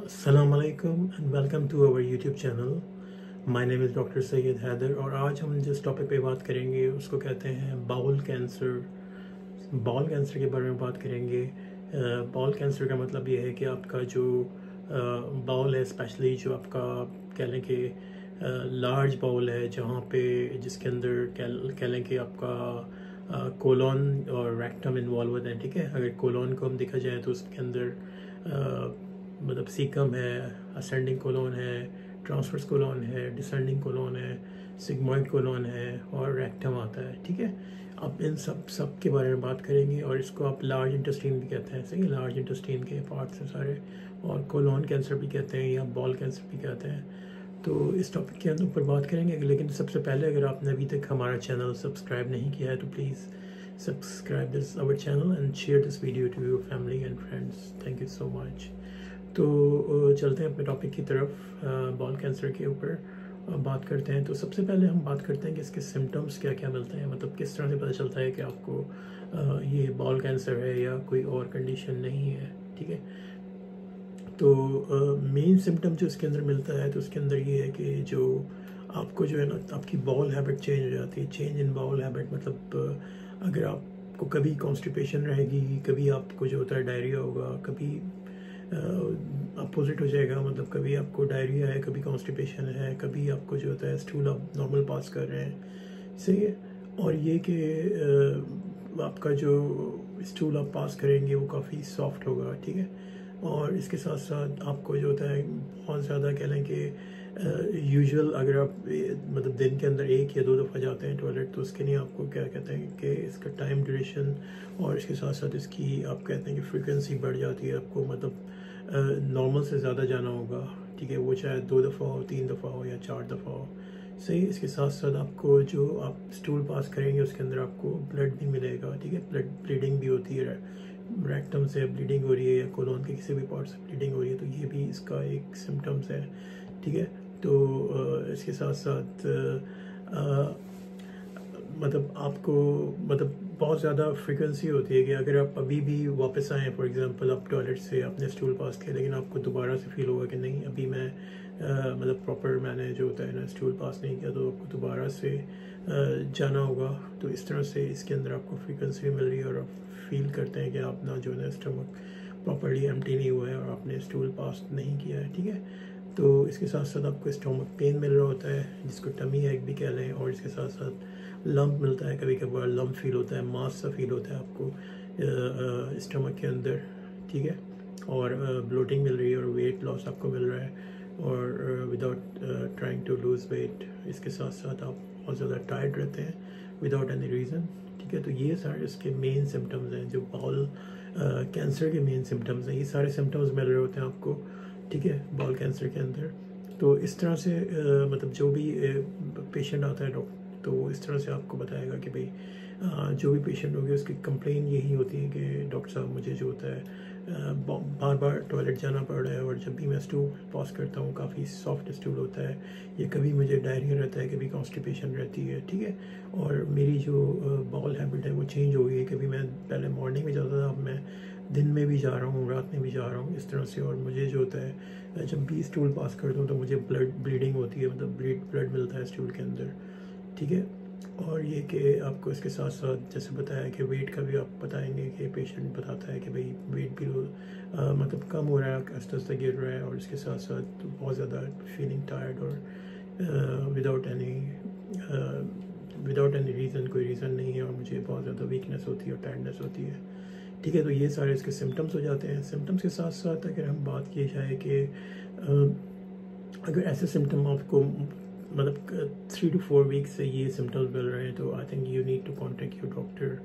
अस्सलाम वालेकुम and welcome to our YouTube channel. My name is doctor Syed Haider और आज हम जिस टॉपिक पे बात करेंगे उसको कहते हैं बाउल कैंसर। बाउल कैंसर के बारे में बात करेंगे। बाउल कैंसर का मतलब ये है कि आपका जो बाउल है, स्पेशली जो आपका कह लें कि लार्ज बाउल है, जहाँ पे जिसके अंदर कह लें कि आपका कोलोन और रेक्टम इन्वॉल्व होता है। ठीक है, अगर कोलोन को हम देखा जाए तो उसके अंदर मतलब सीकम है, असेंडिंग कोलोन है, ट्रांसवर्स कोलोन है, डिसेंडिंग कोलोन है, सिग्मॉइड कोलोन है और रेक्टम आता है। ठीक है, अब इन सब के बारे में बात करेंगे और इसको आप लार्ज इंटेस्टाइन भी कहते हैं। सही, लार्ज इंटेस्टाइन के पार्ट्स हैं सारे, और कोलोन कैंसर भी कहते हैं या बॉल कैंसर भी कहते हैं। तो इस टॉपिक के अंदर ऊपर बात करेंगे, लेकिन सबसे पहले अगर आपने अभी तक हमारा चैनल सब्सक्राइब नहीं किया है तो please subscribe this our channel and share this video to your family and friends. Thank you so much. तो चलते हैं अपने टॉपिक की तरफ, बॉल कैंसर के ऊपर बात करते हैं। तो सबसे पहले हम बात करते हैं कि इसके सिम्टम्स क्या क्या मिलते हैं, मतलब किस तरह से पता चलता है कि आपको ये बॉल कैंसर है या कोई और कंडीशन नहीं है। ठीक है, तो मेन सिम्टम जो इसके अंदर मिलता है तो उसके अंदर ये है कि जो आपको जो है ना, आपकी बाउल हैबिट चेंज हो जाती है। चेंज इन बाउल हैबिट मतलब अगर आपको कभी कॉन्स्टिपेशन रहेगी, कभी आपको जो होता है डायरिया होगा, कभी अपोजिट हो जाएगा, मतलब कभी आपको डायरिया है, कभी कॉन्स्टिपेशन है, कभी आपको जो होता है स्टूल आप नॉर्मल पास कर रहे हैं। सही है, और ये कि आपका जो स्टूल आप पास करेंगे वो काफ़ी सॉफ्ट होगा। ठीक है, और इसके साथ साथ आपको जो होता है बहुत ज़्यादा कह लें कि यूजुअल अगर आप मतलब दिन के अंदर 1 या 2 दफ़ा जाते हैं टॉयलेट, तो उसके लिए आपको क्या कहते हैं कि इसका टाइम ड्यूरेशन और इसके साथ साथ इसकी आप कहते हैं कि फ्रीक्वेंसी बढ़ जाती है। आपको मतलब नॉर्मल से ज़्यादा जाना होगा। ठीक है, वो चाहे 2 दफ़ा हो, 3 दफ़ा हो या 4 दफ़ा हो। सही, इसके साथ साथ आपको जो आप स्टूल पास करेंगे उसके अंदर आपको ब्लड भी मिलेगा। ठीक है, ब्लीडिंग भी होती है, रेक्टम से ब्लीडिंग हो रही है या कोलोन के किसी भी पार्ट से ब्लीडिंग हो रही है, तो ये भी इसका एक सिम्टम्स है। ठीक है, तो इसके साथ साथ मतलब आपको मतलब बहुत ज़्यादा फ्रिक्वेंसी होती है कि अगर आप अभी भी वापस आएँ, फॉर एग्जांपल आप टॉयलेट से आपने स्टूल पास किया, लेकिन आपको दोबारा से फील होगा कि नहीं अभी मैं मतलब प्रॉपर मैंने जो होता है ना स्टूल पास नहीं किया, तो आपको दोबारा से जाना होगा। तो इस तरह से इसके अंदर आपको फ्रीक्वेंसी मिल रही है और आप फील करते हैं कि अपना जो है स्टमक प्रॉपरली एम्प्टी नहीं हुआ है और आपने स्टूल पास नहीं किया है। ठीक है, तो इसके साथ साथ आपको स्टमक पेन मिल रहा होता है, जिसको टमी एक भी कह लें, और इसके साथ साथ लम्प मिलता है, कभी कभार लम्प फील होता है, मास सा फील होता है आपको स्टमक के अंदर। ठीक है, और ब्लोटिंग मिल रही है और वेट लॉस आपको मिल रहा है, और without trying to lose weight. इसके साथ साथ आप बहुत ज़्यादा टायर्ड रहते हैं विदाउट एनी रीज़न। ठीक है, तो ये सारे इसके मेन सिम्टम्स हैं, जो बाउल कैंसर के मेन सिम्टम्स हैं। ये सारे सिम्टम्स मिल रहे होते हैं आपको। ठीक है, बाउल कैंसर के अंदर। तो इस तरह से मतलब जो भी पेशेंट आता है डॉक्टर, तो इस तरह से आपको बताएगा कि भाई जो भी पेशेंट होगी उसकी कंप्लेन यही होती है कि डॉक्टर साहब मुझे जो होता है बार बार टॉयलेट जाना पड़ रहा है, और जब भी मैं स्टूल पास करता हूँ काफ़ी सॉफ्ट स्टूल होता है, ये कभी मुझे डायरिया रहता है, कभी कॉन्स्टिपेशन रहती है। ठीक है, और मेरी जो बाउल हैबिट है वो चेंज हो गई है। कभी मैं पहले मॉर्निंग में जाता था, अब मैं दिन में भी जा रहा हूँ, रात में भी जा रहा हूँ, इस तरह से। और मुझे जो होता है जब भी स्टूल पास करता हूँ तो मुझे ब्लीडिंग होती है, मतलब ब्लड मिलता है स्टूल के अंदर। ठीक है, और ये कि आपको इसके साथ साथ जैसे बताया कि वेट का भी आप बताएंगे कि पेशेंट बताता है कि भाई वेट भी मतलब कम हो रहा है, आस्ते आस्ते गिर रहा है, और इसके साथ साथ बहुत ज़्यादा फीलिंग टायर्ड और विदाउट एनी रीज़न, कोई रीज़न नहीं है, और मुझे बहुत ज़्यादा वीकनेस होती है और टायर्डनेस होती है। ठीक है, तो ये सारे इसके सिम्टम्स हो जाते हैं। सिम्टम्स के साथ साथ अगर हम बात की जाए कि अगर ऐसे सिम्टम आपको मतलब 3 to 4 वीक्स से ये सिम्टम्स मिल रहे हैं, तो I think you need to contact your doctor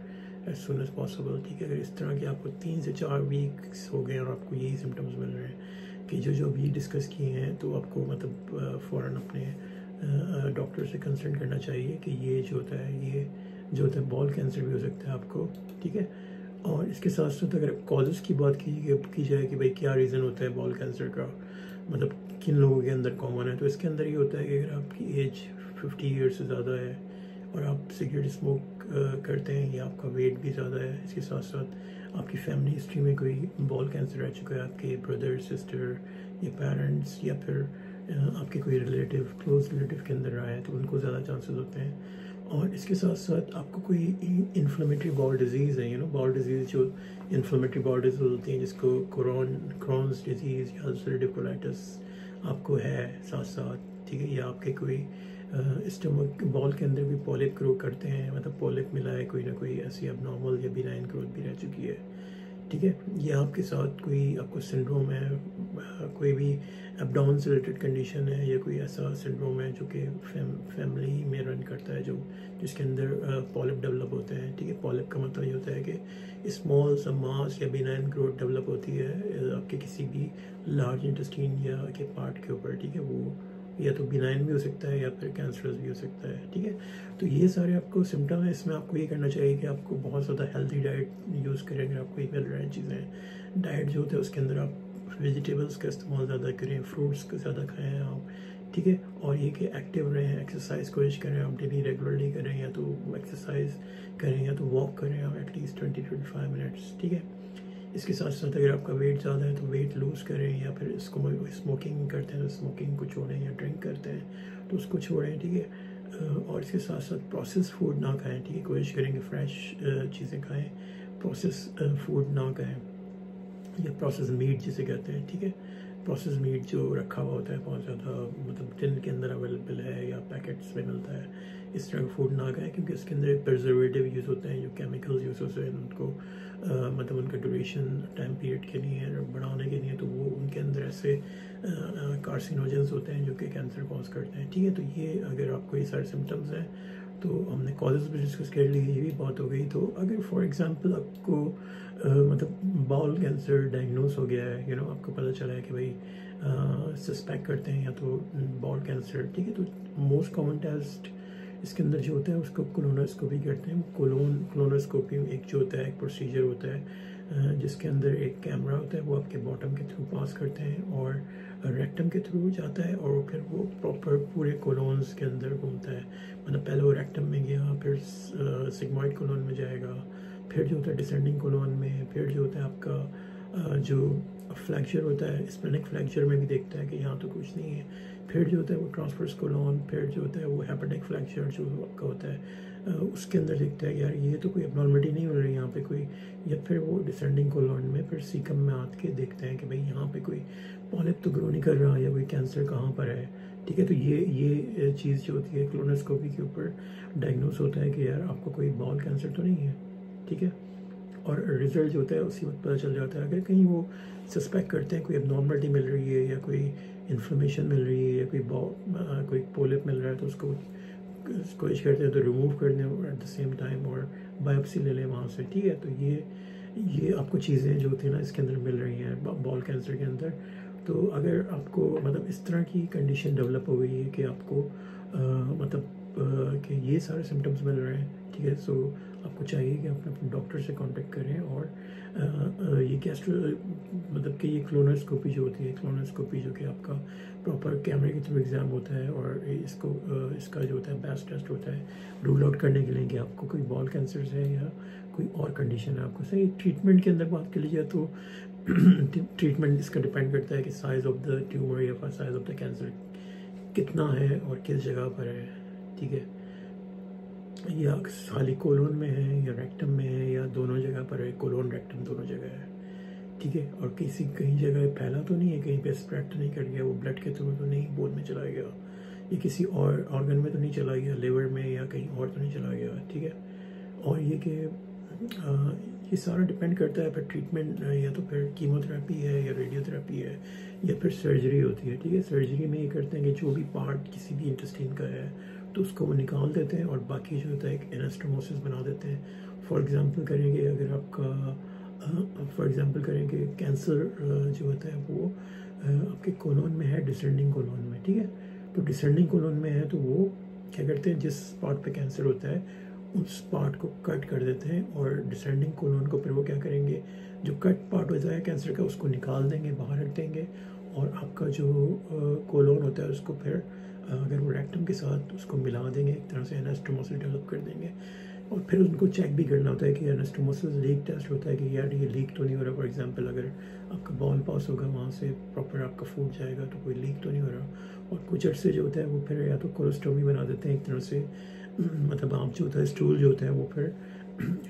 as soon as possible. ठीक है, अगर इस तरह के आपको 3 से 4 वीक्स हो गए और आपको यही सिम्टम्स मिल रहे हैं कि जो भी डिस्कस किए हैं, तो आपको मतलब फ़ौरन अपने डॉक्टर से कंसल्ट करना चाहिए कि ये जो होता है, ये जो होता है बॉल कैंसर भी हो सकता है आपको। ठीक है, और इसके साथ साथ अगर कॉजेज़ की बात की जाए कि भाई क्या रीज़न होता है बॉल कैंसर का, मतलब किन लोगों के अंदर कॉमन है, तो इसके अंदर ये होता है कि अगर आपकी एज 50 ईयर्स से ज़्यादा है और आप सिगरेट स्मोक करते हैं या आपका वेट भी ज़्यादा है, इसके साथ साथ आपकी फैमिली हिस्ट्री में कोई बॉल कैंसर रह चुका है, आपके ब्रदर सिस्टर या पेरेंट्स या फिर आपके कोई रिलेटिव क्लोज रिलेटिव के अंदर रहा है, तो उनको ज़्यादा चांसेस होते हैं। और इसके साथ साथ आपको कोई इन्फ्लेमेटरी बाउल डिजीज़ है, बाउल डिजीज़ जो इन्फ्लेमेटरी बाउल डिजीज़ होती हैं, जिसको क्रॉन्स डिजीज़ या अल्सरेटिव कोलाइटिस आपको है साथ साथ, ठीक है, या आपके कोई स्टमक बॉल के अंदर भी पॉलिप ग्रो करते हैं, मतलब पॉलिप मिला है कोई ना कोई ऐसी अबनॉर्मल या बिनाइन ग्रोथ भी रह चुकी है, ठीक है, या आपके साथ कोई आपको सिंड्रोम है, कोई भी एब्डोमेन से रिलेटेड कंडीशन है, या कोई ऐसा सिंड्रोम है जो कि फैमिली में रन करता है, जो जिसके अंदर पॉलिप डेवलप होते हैं, ठीक है। पॉलिप का मतलब ये होता है कि स्मॉल सा मास या बिनाइन ग्रोथ डेवलप होती है आपके किसी भी लार्ज इंटेस्टाइन या के पार्ट के ऊपर, ठीक है। वो या तो बिनाइन भी हो सकता है या फिर कैंसरस भी हो सकता है, ठीक है। तो ये सारे आपको सिम्टम है। इसमें आपको ये करना चाहिए कि आपको बहुत ज़्यादा हेल्दी डाइट यूज़ करें। अगर आपको ये मिल रहा है चीज़ें, डाइट जो होता है उसके अंदर आप वेजिटेबल्स का इस्तेमाल ज़्यादा करें, फ्रूट्स का ज़्यादा खाएँ आप, ठीक है। और ये कि एक्टिव रहें, एक्सरसाइज कोशिश करें आप डेली रेगुलरली करें, या तो एक्सरसाइज करें या तो वॉक करें आप एटलीस्ट 20-25 मिनट्स, ठीक है। इसके साथ साथ अगर आपका वेट ज़्यादा है तो वेट लूज़ करें, या फिर इसको स्मोकिंग करते हैं तो स्मोकिंग को छोड़ें, या ड्रिंक करते हैं तो उसको छोड़ें, ठीक है। और इसके साथ साथ प्रोसेस फूड ना खाएं, ठीक है। कोशिश करें कि फ्रेश चीज़ें खाएं, प्रोसेस फूड ना खाएं, या प्रोसेस मीट जिसे कहते हैं, ठीक है। प्रोसेस मीट जो रखा हुआ होता है बहुत ज़्यादा, मतलब टिन के अंदर अवेलेबल है या पैकेट्स में मिलता है, इस तरह का फूड ना खाएं, क्योंकि इसके अंदर प्रिजर्वेटिव यूज़ होते हैं, जो केमिकल्स यूज़ होते हैं उनको मतलब उनका ड्यूरेशन टाइम पीरियड के लिए है, बढ़ाने के लिए, तो वो उनके अंदर ऐसे कार्सिनोजेंस होते हैं जो कि कैंसर कॉज करते हैं, ठीक है। तो ये अगर आपको ये सारे सिम्टम्स हैं तो हमने कॉजेज़ भी डिस्कस कर ली, ये भी बात हो गई। तो अगर फॉर एग्जांपल आपको मतलब बाउल कैंसर डायग्नोस हो गया है, आपको पता चला है कि भाई सस्पेक्ट करते हैं या तो बाउल कैंसर, ठीक है, तो मोस्ट कॉमन टेस्ट इसके अंदर जो होता है उसको कोलोनोस्कोपी करते हैं। कोलोनोस्कोपी एक जो होता है एक प्रोसीजर होता है जिसके अंदर एक कैमरा होता है, वो आपके बॉटम के थ्रू पास करते हैं और रेक्टम के थ्रू जाता है, और फिर वो प्रॉपर पूरे कोलोन्स के अंदर घूमता है। मतलब पहले वो रेक्टम में गया, फिर सिग्मॉइड कोलोन में जाएगा, फिर जो होता है डिसेंडिंग कोलोन में, फिर जो होता है आपका जो फ्लैक्चर होता है, स्प्लेनिक फ्लैक्चर में भी देखता है कि यहाँ तो कुछ नहीं है, फिर जो होता है वो ट्रांसवर्स कोलोन, फिर जो होता है वो हेपेटिक फ्लैक्चर जो आपका होता है उसके अंदर देखता है यार ये तो कोई एबनॉर्मलिटी नहीं मिल रही यहाँ पे कोई, या फिर वो डिसेंडिंग कोलोन में फिर सीकम में आके देखते हैं कि भाई यहाँ पे कोई पॉलिप तो ग्रो नहीं कर रहा, या कोई कैंसर कहाँ पर है, ठीक है। तो ये चीज़ जो होती है कोलोनोस्कोपी के ऊपर डायग्नोस होता है कि यार आपको कोई बाउल कैंसर तो नहीं है, ठीक है। और रिजल्ट जो होता है उसी वक्त पता चल जाता है। अगर कहीं वो सस्पेक्ट करते हैं कोई एबनॉर्मलिटी मिल रही है, या कोई इन्फ्लेमेशन मिल रही है, या कोई पोलिप मिल रहा है, तो उसको कोशिश करते हैं तो रिमूव कर दें एट द सेम टाइम, और बायोप्सी ले लें वहाँ से, ठीक है। तो ये आपको चीज़ें जो होती है ना इसके अंदर मिल रही हैं बाउल कैंसर के अंदर। तो अगर आपको मतलब इस तरह की कंडीशन डेवलप हो गई है कि आपको कि ये सारे सिम्टम्स मिल रहे हैं, ठीक है, सो आपको चाहिए कि आप अपने डॉक्टर से कांटेक्ट करें। और ये मतलब कि ये कोलोनोस्कोपी जो होती है, कोलोनोस्कोपी जो कि आपका प्रॉपर कैमरे के थ्रू एग्ज़ाम होता है, और इसका जो होता है बेस्ट टेस्ट होता है रूल आउट करने के लिए कि आपको कोई बाउल कैंसर है या कोई और कंडीशन है आपको। सही ट्रीटमेंट के अंदर बात कर लीजिए तो ट्रीटमेंट इसका डिपेंड करता है कि साइज़ ऑफ द ट्यूमर या साइज़ ऑफ द कैंसर कितना है और किस जगह पर है, ठीक है, या खाली कोलोन में है या रेक्टम में है या दोनों जगह पर है, कोलोन रेक्टम दोनों जगह है, ठीक है। और कहीं जगह फैला तो नहीं है, कहीं पे स्प्रेड तो नहीं कर गया, वो ब्लड के थ्रू तो नहीं बोन में चला गया, या किसी और ऑर्गन में तो नहीं चला गया, लिवर में या कहीं और तो नहीं चला गया, ठीक है। और ये सारा डिपेंड करता है फिर ट्रीटमेंट, या तो फिर कीमोथेरेपी है या रेडियोथेरेपी है या फिर सर्जरी होती है, ठीक है। सर्जरी में ये करते हैं कि जो भी पार्ट किसी भी इंटेस्टाइन का है तो उसको वो निकाल देते हैं, और बाकी जो होता है एक एनास्टोमोसिस बना देते हैं। फॉर एग्जांपल करेंगे अगर कैंसर जो होता है वो आपके कोलोन में है, डिसेंडिंग कोलोन में, ठीक है। तो डिसेंडिंग कोलोन में है तो वो क्या करते हैं, जिस पार्ट पे कैंसर होता है उस पार्ट को कट कर देते हैं, और डिसेंडिंग कोलोन को फिर वो क्या करेंगे, जो कट पार्ट होता है कैंसर का उसको निकाल देंगे, बाहर रख देंगे, और आपका जो कोलोन होता है उसको फिर अगर वो रेक्टम के साथ उसको मिला देंगे, एक तरह से एनास्टोमोसिस डेवलप कर देंगे, और फिर उनको चेक भी करना होता है कि एनास्टोमोसिस लीक टेस्ट होता है कि यार ये लीक तो नहीं हो रहा। फॉर एग्जांपल अगर आपका बॉल पास होगा वहाँ से प्रॉपर आपका फूड जाएगा तो कोई लीक तो नहीं हो रहा। और कुछ अरसे जो होता है वो फिर या तो कोलोस्टोमी बना देते हैं एक तरह से, मतलब आप जो होता है स्टूल जो होता है वो फिर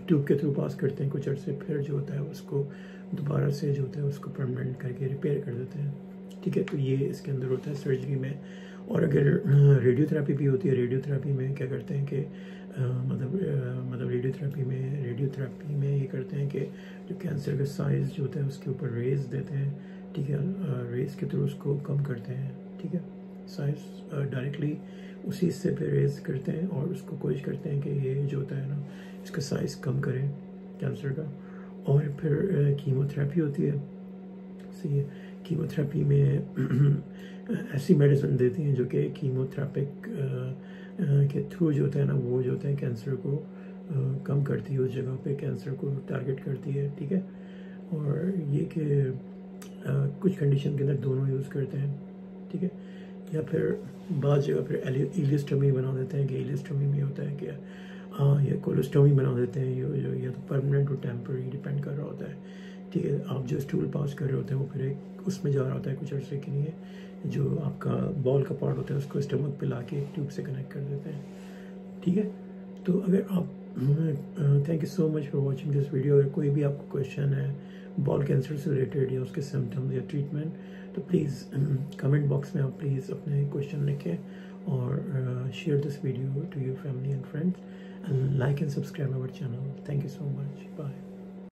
ट्यूब के थ्रू पास करते हैं कुछ अरसे, फिर जो होता है उसको दोबारा से जो होता है उसको परमानेंट करके रिपेयर कर देते हैं। ठीक है, तो ये इसके अंदर होता है सर्जरी में। और अगर रेडियोथेरेपी भी होती है, रेडियोथेरेपी में क्या करते हैं कि मतलब रेडियोथेरेपी में ये करते हैं कि जो कैंसर का साइज़ जो होता है उसके ऊपर रेज देते हैं। ठीक है, रेज के थ्रू उसको कम करते हैं। ठीक है, साइज़ डायरेक्टली उसी हिस्से पे रेज करते हैं और उसको कोशिश करते हैं कि ये जो होता है ना इसका साइज़ कम करें कैंसर का। और फिर कीमोथेरेपी होती है। सही है, कीमोथेरेपी में ऐसी मेडिसिन देती हैं जो कि कीमोथेरेपिक के थ्रू जो होता है ना वो जो होता है कैंसर को कम करती है, उस जगह पे कैंसर को टारगेट करती है। ठीक है, और ये कि कुछ कंडीशन के अंदर दोनों यूज़ करते हैं। ठीक है, या फिर बाद जगह फिर इलियोस्टोमी बना देते हैं कि इलियोस्टोमी में होता है कि हाँ या कोलोस्टोमी बना देते हैं, या तो परमानेंट और टेम्पररी डिपेंड कर रहा होता है। ठीक है, आप जो स्टूल पास कर रहे होते हैं वो फिर एक उसमें जा रहा होता है कुछ अर्से के लिए, जो आपका बॉल का पार्ट होता है उसको स्टमक पे लाके एक ट्यूब से कनेक्ट कर देते हैं। ठीक है, तो अगर आप thank you so much for watching this video. अगर कोई भी आपको क्वेश्चन है बॉल कैंसर से रिलेटेड या उसके सिम्टम्स या ट्रीटमेंट, तो प्लीज़ कमेंट बॉक्स में आप प्लीज़ अपने क्वेश्चन लिखें और share this video to your family and friends and like and subscribe our channel. Thank you so much. Bye.